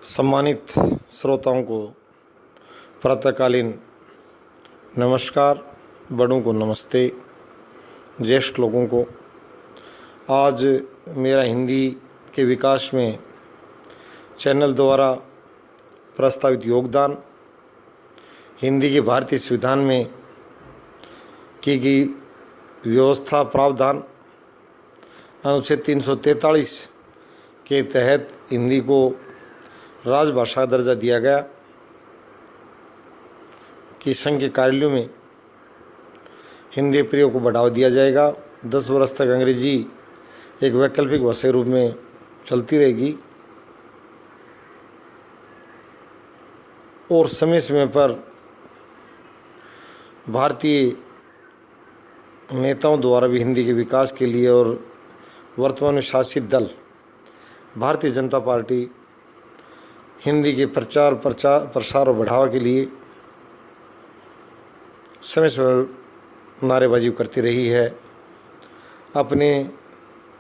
सम्मानित श्रोताओं को प्रातःकालीन नमस्कार, बड़ों को नमस्ते, ज्येष्ठ लोगों को। आज मेरा हिंदी के विकास में चैनल द्वारा प्रस्तावित योगदान, हिंदी के भारतीय संविधान में की गई व्यवस्था प्रावधान, अनुच्छेद 343 के तहत हिंदी को राजभाषा का दर्जा दिया गया कि संघ के कार्यालयों में हिंदी प्रयोग को बढ़ावा दिया जाएगा। 10 वर्ष तक अंग्रेजी एक वैकल्पिक भाषा के रूप में चलती रहेगी और समय समय पर भारतीय नेताओं द्वारा भी हिंदी के विकास के लिए और वर्तमान में शासित दल भारतीय जनता पार्टी हिंदी के प्रसार और बढ़ावा के लिए समय समय नारेबाजी करती रही है। अपने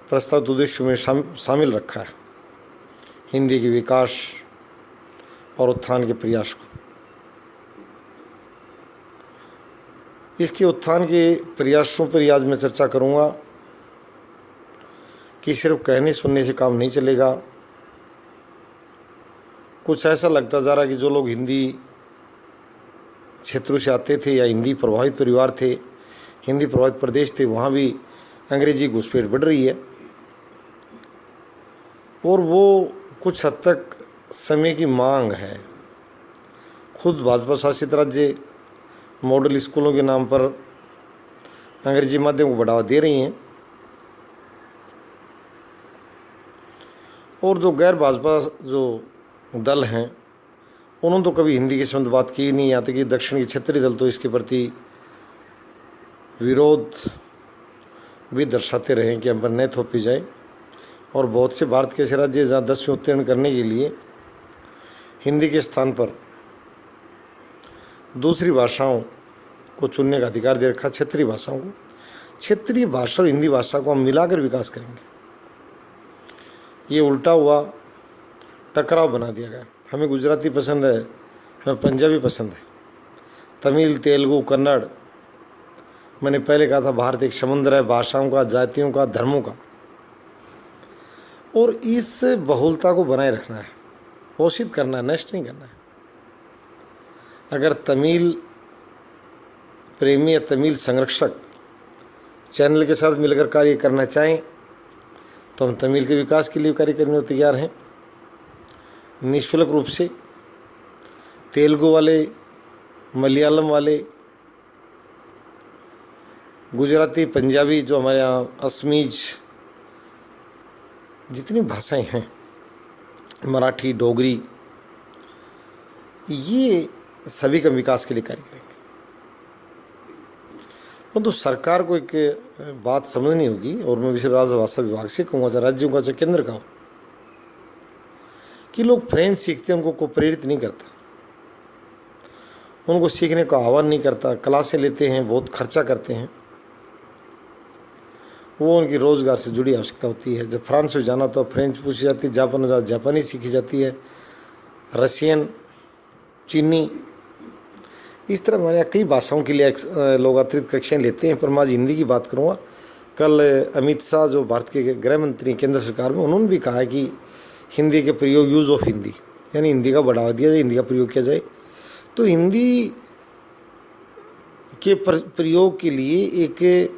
प्रस्तावित उद्देश्य में शामिल रखा है हिंदी के विकास और उत्थान के प्रयास को। इसके उत्थान के प्रयासों पर आज मैं चर्चा करूंगा कि सिर्फ कहने सुनने से काम नहीं चलेगा। कुछ ऐसा लगता जा रहा कि जो लोग हिंदी क्षेत्रों से आते थे या हिंदी प्रभावित परिवार थे, हिंदी प्रभावित प्रदेश थे, वहाँ भी अंग्रेजी घुसपैठ बढ़ रही है और वो कुछ हद तक समय की मांग है। खुद भाजपा शासित राज्य मॉडल स्कूलों के नाम पर अंग्रेजी माध्यम को बढ़ावा दे रही हैं और जो गैर भाजपा जो दल हैं उन्होंने तो कभी हिंदी के संबंध बात की नहीं। यहाँ तक कि दक्षिण के क्षेत्रीय दल तो इसके प्रति विरोध भी दर्शाते रहे कि हम पर न थोपी जाए। और बहुत से भारत के ऐसे राज्य जहाँ 10वीं उत्तीर्ण करने के लिए हिंदी के स्थान पर दूसरी भाषाओं को चुनने का अधिकार दे रखा। क्षेत्रीय भाषाओं को, क्षेत्रीय भाषा और हिंदी भाषा को हम मिलाकर विकास करेंगे, ये उल्टा हुआ टकराव बना दिया गया। हमें गुजराती पसंद है, हमें पंजाबी पसंद है, तमिल, तेलुगु, कन्नड़। मैंने पहले कहा था भारत एक समुद्र है भाषाओं का, जातियों का, धर्मों का, और इस बहुलता को बनाए रखना है, पोषित करना है, नष्ट नहीं करना है। अगर तमिल प्रेमी या तमिल संरक्षक चैनल के साथ मिलकर कार्य करना चाहें तो हम तमिल के विकास के लिए कार्य करने को तैयार हैं निःशुल्क रूप से। तेलुगु वाले, मलयालम वाले, गुजराती, पंजाबी, जो हमारे यहाँ असमीज जितनी भाषाएं हैं, मराठी, डोगरी, ये सभी का विकास के लिए कार्य करेंगे। परंतु सरकार को एक बात समझनी होगी और मैं विशेष राजभाषा विभाग से कहूँगा, चाहे राज्यों का चाहे केंद्र का हो, कि लोग फ्रेंच सीखते हैं, उनको को प्रेरित नहीं करता, उनको सीखने का आह्वान नहीं करता। क्लासें लेते हैं, बहुत खर्चा करते हैं, वो उनकी रोज़गार से जुड़ी आवश्यकता होती है। जब फ्रांस में जाना तो फ्रेंच पूछी जाती है, जापान में जापानी सीखी जाती है, रशियन, चीनी, इस तरह हमारे यहाँ कई भाषाओं के लिए लोग अतिरिक्त कक्षाएँ लेते हैं। पर मैं आज हिंदी की बात करूँगा। कल अमित शाह जो भारत के गृह मंत्री केंद्र सरकार में, उन्होंने भी कहा है कि हिंदी के प्रयोग, यूज़ ऑफ हिंदी, यानी हिंदी का बढ़ावा दिया जाए, हिंदी का प्रयोग किया जाए। तो हिंदी के प्रयोग के लिए एक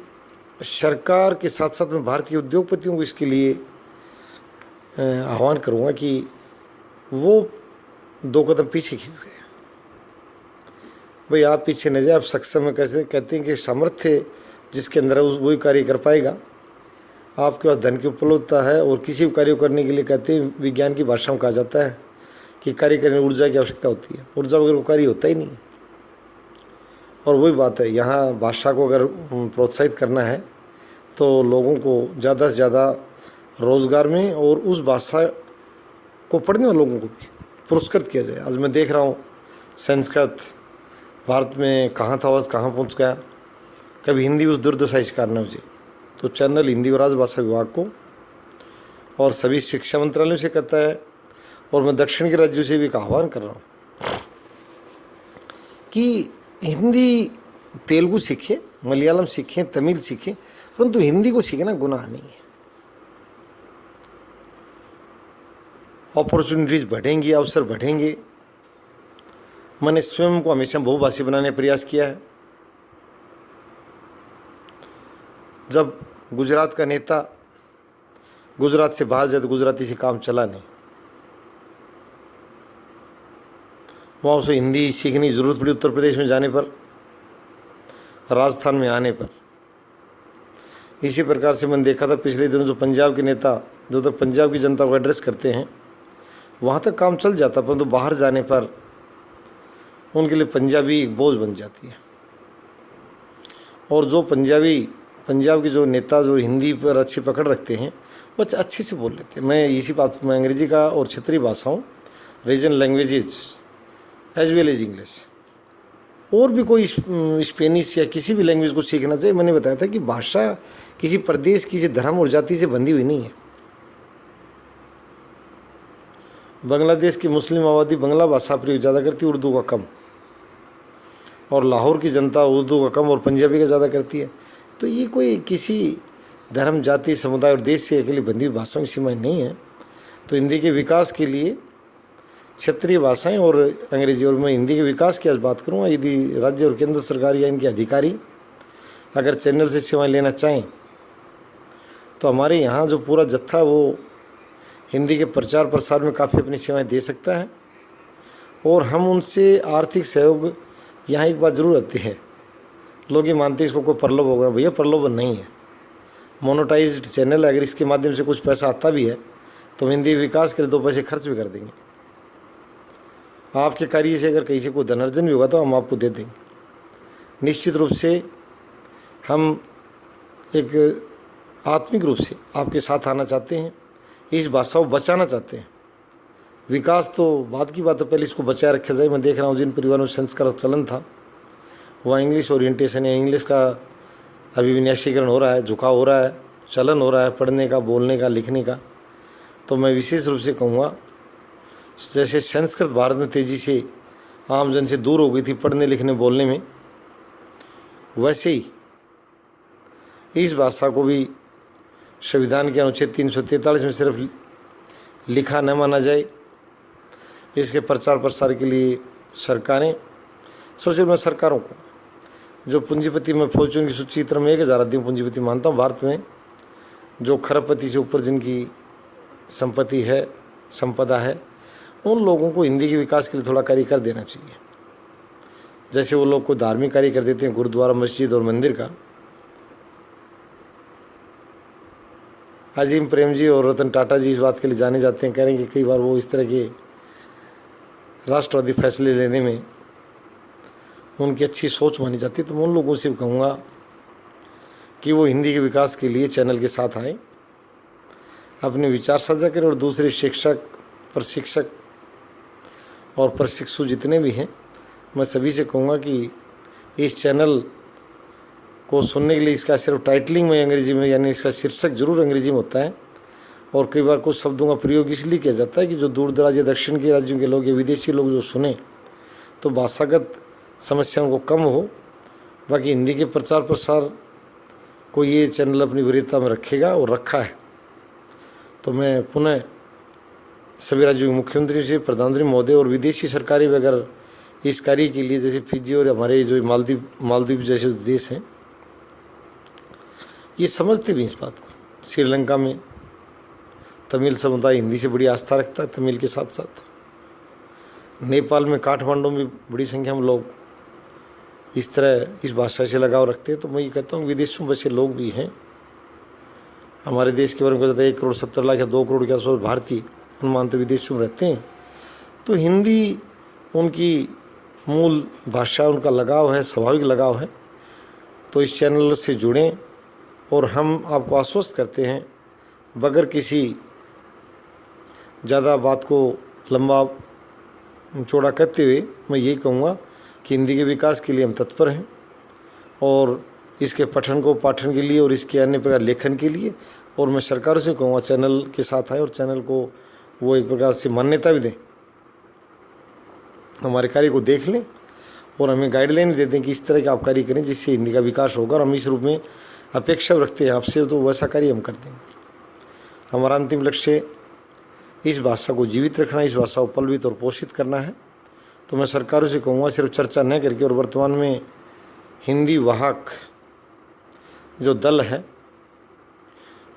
सरकार के साथ साथ में भारतीय उद्योगपतियों को इसके लिए आह्वान करूँगा कि वो 2 कदम पीछे खींच गए। भाई आप पीछे न जाए, आप सक्षम में कैसे कहते हैं कि सामर्थ्य जिसके अंदर है वही कार्य कर पाएगा। आपके पास धन की उपलब्धता है और किसी भी कार्य करने के लिए कहते हैं, विज्ञान की भाषा में कहा जाता है कि कार्य करने में ऊर्जा की आवश्यकता होती है, ऊर्जा वगैरह को कार्य होता ही नहीं। और वही बात है, यहाँ भाषा को अगर प्रोत्साहित करना है तो लोगों को ज़्यादा से ज़्यादा रोज़गार में और उस भाषा को पढ़ने वाले लोगों को भी पुरस्कृत किया जाए। आज मैं देख रहा हूँ संस्कृत भारत में कहाँ था और कहाँ पहुँच गया। कभी हिंदी उस दुर्दशा शिकार न हो जाए तो चैनल हिंदी और राजभाषा विभाग को और सभी शिक्षा मंत्रालयों से कहता है और मैं दक्षिण के राज्यों से भी एक आह्वान कर रहा हूँ कि हिंदी तेलुगु सीखें, मलयालम सीखें, तमिल सीखें, परंतु हिंदी को सीखना गुनाह नहीं है। अपॉर्चुनिटीज़ बढ़ेंगी, अवसर बढ़ेंगे। मैंने स्वयं को हमेशा बहुभाषी बनाने का प्रयास किया है। जब गुजरात का नेता गुजरात से बाहर जाए तो गुजराती से काम चला नहीं, वहाँ उसे हिंदी सीखने की ज़रूरत पड़ी। उत्तर प्रदेश में जाने पर, राजस्थान में आने पर। इसी प्रकार से मैंने देखा था पिछले दिनों जो पंजाब के नेता जो तक पंजाब की जनता को एड्रेस करते हैं वहाँ तक काम चल जाता, परंतु बाहर जाने पर उनके लिए पंजाबी एक बोझ बन जाती है। और जो पंजाब के जो नेता जो हिंदी पर अच्छी पकड़ रखते हैं वो अच्छे से बोल लेते हैं। मैं इसी बात मैं अंग्रेजी का और क्षेत्रीय भाषाओं, regional languages as well as English, और भी कोई स्पेनिश या किसी भी लैंग्वेज को सीखना चाहिए। मैंने बताया था कि भाषा किसी प्रदेश, किसी धर्म और जाति से बंधी हुई नहीं है। बांग्लादेश की मुस्लिम आबादी बांग्ला भाषा प्रयोग ज़्यादा करती है, उर्दू का कम, और लाहौर की जनता उर्दू का कम और पंजाबी का ज़्यादा करती है। तो ये कोई किसी धर्म, जाति, समुदाय और देश से अकेली बंधी हुई भाषाओं की सीमाएँ नहीं है। तो हिंदी के विकास के लिए क्षेत्रीय भाषाएं और अंग्रेजी, और मैं हिंदी के विकास की आज बात करूँगा। यदि राज्य और केंद्र सरकार या इनके अधिकारी अगर चैनल से सेवाएं लेना चाहें तो हमारे यहाँ जो पूरा जत्था वो हिंदी के प्रचार प्रसार में काफ़ी अपनी सेवाएं दे सकता है। और हम उनसे आर्थिक सहयोग, यहाँ एक बात ज़रूर आती है, लोग ये मानते हैं इसको कोई प्रलोभन होगा। भैया प्रलोभन नहीं है, मोनेटाइज्ड चैनल है। अगर इसके माध्यम से कुछ पैसा आता भी है तो हम हिंदी विकास के लिए 2 पैसे खर्च भी कर देंगे। आपके कार्य से अगर कहीं से कोई धनार्जन भी होगा तो हम आपको दे देंगे। निश्चित रूप से हम एक आत्मिक रूप से आपके साथ आना चाहते हैं, इस भाषा को बचाना चाहते हैं। विकास तो बाद की बात है, पहले इसको बचाए रखा जाए। मैं देख रहा हूँ जिन परिवारों में संस्कार चलन था वहाँ इंग्लिश ओरिएंटेशन या इंग्लिश का अभी विन्यासीकरण हो रहा है, झुकाव हो रहा है, चलन हो रहा है पढ़ने का, बोलने का, लिखने का। तो मैं विशेष रूप से कहूँगा, जैसे संस्कृत भारत में तेज़ी से आम जन से दूर हो गई थी पढ़ने, लिखने, बोलने में, वैसे ही इस भाषा को भी संविधान के अनुच्छेद 343 में सिर्फ लिखा न माना जाए। इसके प्रचार प्रसार के लिए सरकारें, सबसे मैं सरकारों को, जो पूंजीपति, मैं फौजियों की सूची तरह में 1000 आदमी पूंजीपति मानता हूँ भारत में, जो खरबपति से ऊपर जिनकी संपत्ति है, संपदा है, उन लोगों को हिंदी के विकास के लिए थोड़ा कार्य कर देना चाहिए। जैसे वो लोग को धार्मिक कार्य कर देते हैं, गुरुद्वारा, मस्जिद और मंदिर का। अजीम प्रेम जी और रतन टाटा जी इस बात के लिए जाने जाते हैं, कह रहे हैं कि कई बार वो इस तरह के राष्ट्रवादी फैसले लेने में उनकी अच्छी सोच मानी जाती है। तो मैं उन लोगों से कहूँगा कि वो हिंदी के विकास के लिए चैनल के साथ आएँ, अपने विचार साझा करें, और दूसरे शिक्षक, प्रशिक्षक और प्रशिक्षु जितने भी हैं, मैं सभी से कहूँगा कि इस चैनल को सुनने के लिए इसका सिर्फ टाइटलिंग में अंग्रेजी में, यानी इसका शीर्षक जरूर अंग्रेजी में होता है, और कई बार कुछ शब्दों का प्रयोग इसलिए किया जाता है कि जो दूर दराज या दक्षिण के राज्यों के लोग या विदेशी लोग जो सुने तो भाषागत समस्याओं को कम हो। बाकी हिंदी के प्रचार प्रसार को ये चैनल अपनी वरीयता में रखेगा और रखा है। तो मैं पुनः सभी राज्यों के मुख्यमंत्री से, प्रधानमंत्री महोदय और विदेशी सरकारें भी अगर इस कार्य के लिए, जैसे फिजी और हमारे जो मालदीव जैसे देश हैं, ये समझते भी इस बात को। श्रीलंका में तमिल समुदाय हिंदी से बड़ी आस्था रखता है, तमिल के साथ साथ नेपाल में काठमांडू में बड़ी संख्या में लोग इस तरह इस भाषा से लगाव रखते हैं। तो मैं ये कहता हूँ विदेशों में बसे लोग भी हैं, हमारे देश के बारे में कहते हैं 1 करोड़ 70 लाख या 2 करोड़ के आसपास भारतीय अनुमानतः विदेशों में रहते हैं। तो हिंदी उनकी मूल भाषा, उनका लगाव है, स्वाभाविक लगाव है। तो इस चैनल से जुड़ें, और हम आपको आश्वस्त करते हैं बगैर किसी ज़्यादा बात को लंबा चौड़ा करते हुए मैं यही कहूँगा कि हिंदी के विकास के लिए हम तत्पर हैं, और इसके पठन को पाठन के लिए और इसके अन्य प्रकार लेखन के लिए। और मैं सरकारों से कहूँगा चैनल के साथ आए और चैनल को वो एक प्रकार से मान्यता भी दें, हमारे कार्य को देख लें और हमें गाइडलाइन दे दें कि इस तरह के आप कार्य करें जिससे हिंदी का विकास होगा, और हम इस रूप में अपेक्षा रखते हैं आपसे, तो वैसा कार्य हम कर देंगे। हमारा अंतिम लक्ष्य इस भाषा को जीवित रखना, इस भाषा को पलवित और पोषित करना है। तो मैं सरकारों से कहूँगा सिर्फ चर्चा न करके, और वर्तमान में हिंदी वाहक जो दल है,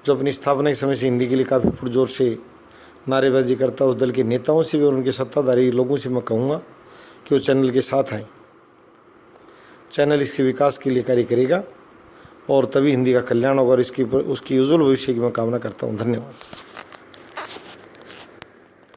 जो अपनी स्थापना के समय से हिंदी के लिए काफ़ी पुरजोर से नारेबाजी करता है, उस दल के नेताओं से भी और उनके सत्ताधारी लोगों से मैं कहूँगा कि वो चैनल के साथ आएँ। चैनल इसके विकास के लिए कार्य करेगा और तभी हिंदी का कल्याण होगा, और उसकी उज्ज्वल भविष्य की मैं कामना करता हूँ। धन्यवाद।